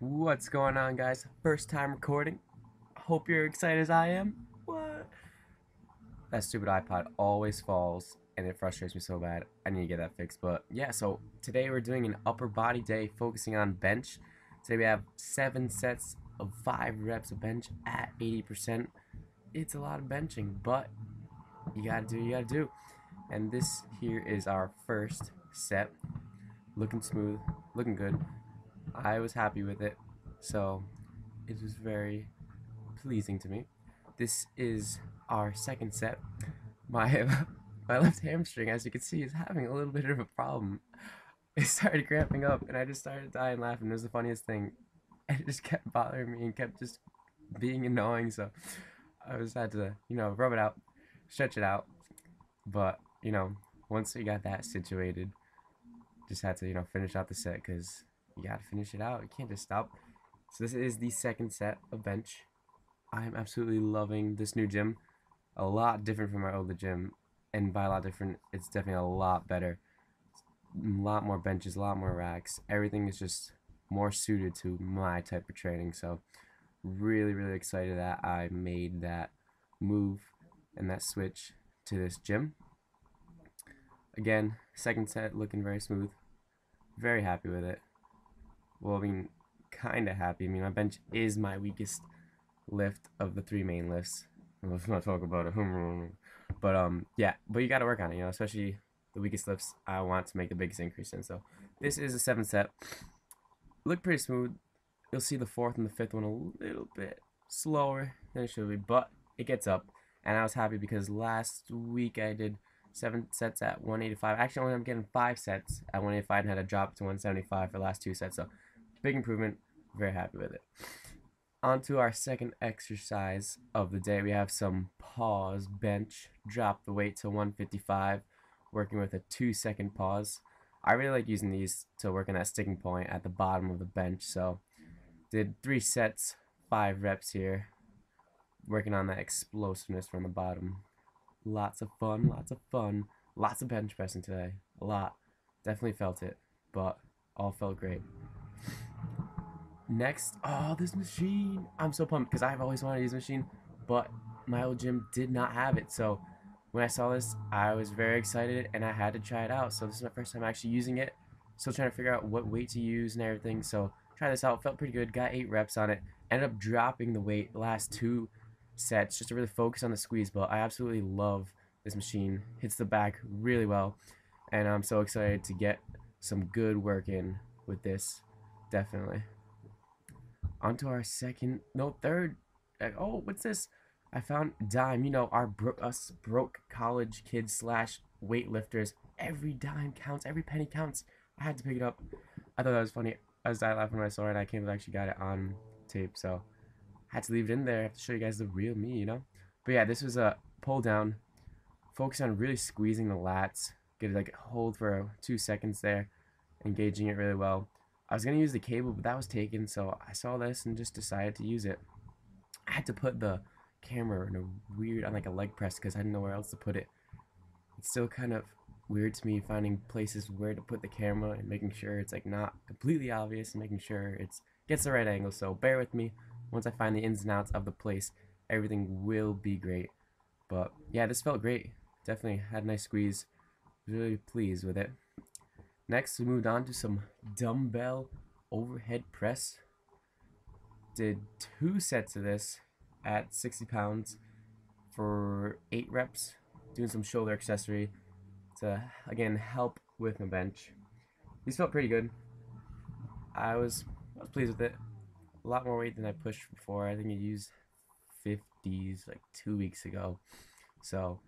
What's going on, guys? First time recording. Hope you're excited as I am. What? That stupid iPod always falls and it frustrates me so bad. I need to get that fixed. But yeah, so today we're doing an upper body day focusing on bench. Today we have 7 sets of 5 reps of bench at 80%. It's a lot of benching, but you gotta do, you gotta do. And this here is our first set. Looking smooth, looking good. I was happy with it. So it was very pleasing to me. This is our second set. My my left hamstring, as you can see, is having a little bit of a problem. It started cramping up, and I just started dying laughing. It was the funniest thing. It just kept bothering me and kept just being annoying. So I just had to, rub it out, stretch it out. But once we got that situated, just had to, finish out the set because you gotta finish it out. You can't just stop. So this is the second set of bench. I'm absolutely loving this new gym. A lot different from my older gym, and by a lot different, it's definitely a lot better. A lot more benches, a lot more racks. Everything is just more suited to my type of training. So really, really excited that I made that move and that switch to this gym. Again, second set looking very smooth. Very happy with it. Well, I mean, kind of happy. I mean, my bench is my weakest lift of the 3 main lifts. Let's not talk about it. But yeah, but you got to work on it, especially the weakest lifts. I want to make the biggest increase in. So this is a 7 set. Look pretty smooth. You'll see the 4th and the 5th one a little bit slower than it should be, but it gets up. And I was happy because last week I did 7 sets at 185. Actually, only I'm getting 5 sets at 185 and had to drop to 175 for the last 2 sets. So big improvement. Very happy with it. On to our second exercise of the day. We have some pause bench. Drop the weight to 155, working with a 2-second pause. I really like using these to work on that sticking point at the bottom of the bench. So did 3 sets, 5 reps here, working on that explosiveness from the bottom. Lots of fun, lots of fun. Lots of bench pressing today. A lot. Definitely felt it, but all felt great. Next, oh, this machine. I'm so pumped because I've always wanted to use a machine, but my old gym did not have it. So when I saw this, I was very excited and I had to try it out. So this is my first time actually using it. Still trying to figure out what weight to use and everything. So try this out. Felt pretty good. Got 8 reps on it. Ended up dropping the weight the last 2 sets just to really focus on the squeeze. But I absolutely love this machine. Hits the back really well. And I'm so excited to get some good work in with this. Definitely. On to our third. Oh, what's this? I found dime. Us broke college kids slash weightlifters. Every dime counts. Every penny counts. I had to pick it up. I thought that was funny. I was laughing when I saw it. I can't believe I actually got it on tape. So I had to leave it in there. I have to show you guys the real me. But yeah, this was a pull down. Focus on really squeezing the lats. Get it like hold for 2 seconds there, engaging it really well. I was gonna use the cable, but that was taken, so I saw this and just decided to use it. I had to put the camera in on like a leg press because I didn't know where else to put it. It's still kind of weird to me finding places where to put the camera and making sure it's like not completely obvious and making sure it's gets the right angle. So bear with me. Once I find the ins and outs of the place, everything will be great. But yeah, this felt great. Definitely had a nice squeeze. Really pleased with it. Next, we moved on to some dumbbell overhead press. Did 2 sets of this at 60 pounds for 8 reps. Doing some shoulder accessory to, again, help with my bench. These felt pretty good. I was pleased with it. A lot more weight than I pushed before. I think I used 50s like 2 weeks ago. So,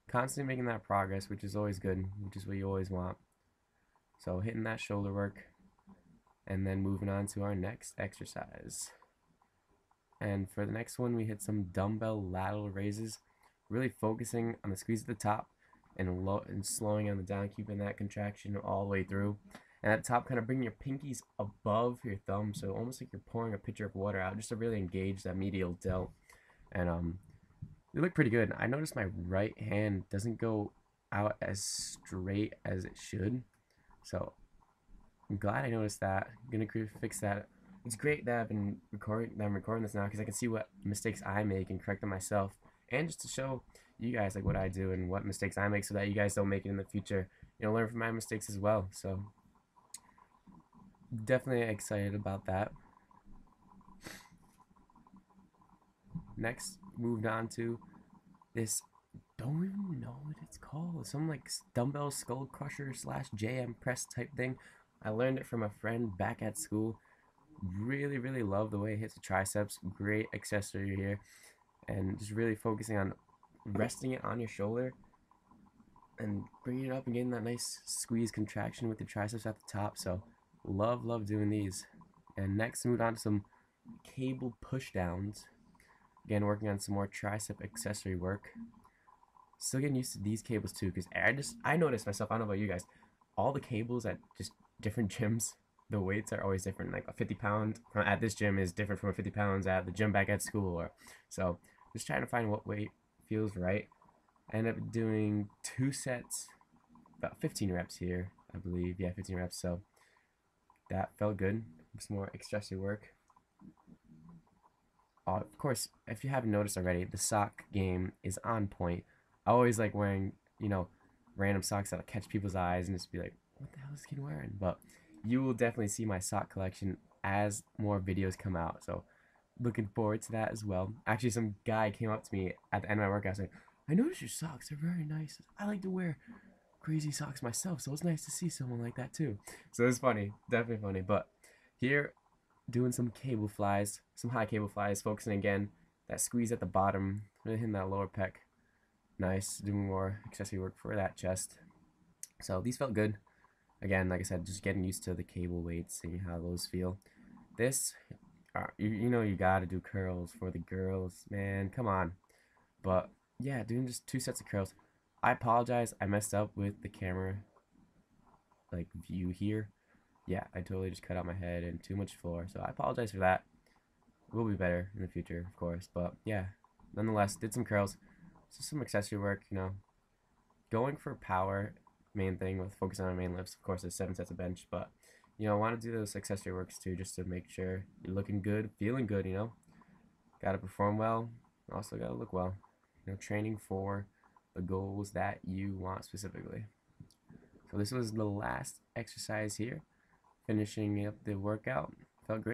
constantly making that progress, which is always good, which is what you always want. So hitting that shoulder work and then moving on to our next exercise. And for the next one, we hit some dumbbell lateral raises, really focusing on the squeeze at the top and slowing on the down, keeping that contraction all the way through. And at the top, kind of bringing your pinkies above your thumb, so almost like you're pouring a pitcher of water out, just to really engage that medial delt. And they look pretty good. I noticed my right hand doesn't go out as straight as it should. So I'm glad I noticed that. I'm gonna fix that it's great that I'm recording this now because I can see what mistakes I make and correct them myself, and just to show you guys like what I do and what mistakes I make so that you guys don't make it in the future. Learn from my mistakes as well. So definitely excited about that. Next, moved on to this. Don't even know what it's called. Some like dumbbell skull crusher slash JM press type thing. I learned it from a friend back at school. Really, really love the way it hits the triceps. Great accessory here, and just really focusing on resting it on your shoulder and bringing it up and getting that nice squeeze contraction with the triceps at the top. So love doing these. And next, moved on to some cable push downs. Again, working on some more tricep accessory work. Still getting used to these cables too, because I noticed myself. I don't know about you guys. All the cables at just different gyms, the weights are always different. Like a 50-pound at this gym is different from a 50 pounds at the gym back at school. Or so just trying to find what weight feels right. I ended up doing 2 sets, about 15 reps here, I believe. Yeah, 15 reps. So that felt good. Some more accessory work. Of course, if you haven't noticed already, the sock game is on point. I always like wearing, random socks that'll catch people's eyes and just be like, what the hell is this kid wearing? But you will definitely see my sock collection as more videos come out. So looking forward to that as well. Actually, some guy came up to me at the end of my workout saying, I noticed your socks are very nice. I like to wear crazy socks myself, so it's nice to see someone like that too. So it's funny, definitely funny. But here, doing some cable flies, some high cable flies, focusing again that squeeze at the bottom, really hitting that lower pec. Nice, doing more accessory work for that chest. So these felt good. Again, like I said, just getting used to the cable weights, seeing how those feel. This, you gotta do curls for the girls, man. Come on. But yeah, doing just 2 sets of curls. I apologize. I messed up with the camera like view here. Yeah, I totally just cut out my head and too much floor. So I apologize for that. Will be better in the future, of course. But yeah, nonetheless, did some curls. Just some accessory work, going for power, main thing with focusing on main lifts. Of course, there's 7 sets of bench, but I want to do those accessory works too, just to make sure you're looking good, feeling good. Got to perform well, also got to look well. Training for the goals that you want specifically. So this was the last exercise here, finishing up the workout. Felt great.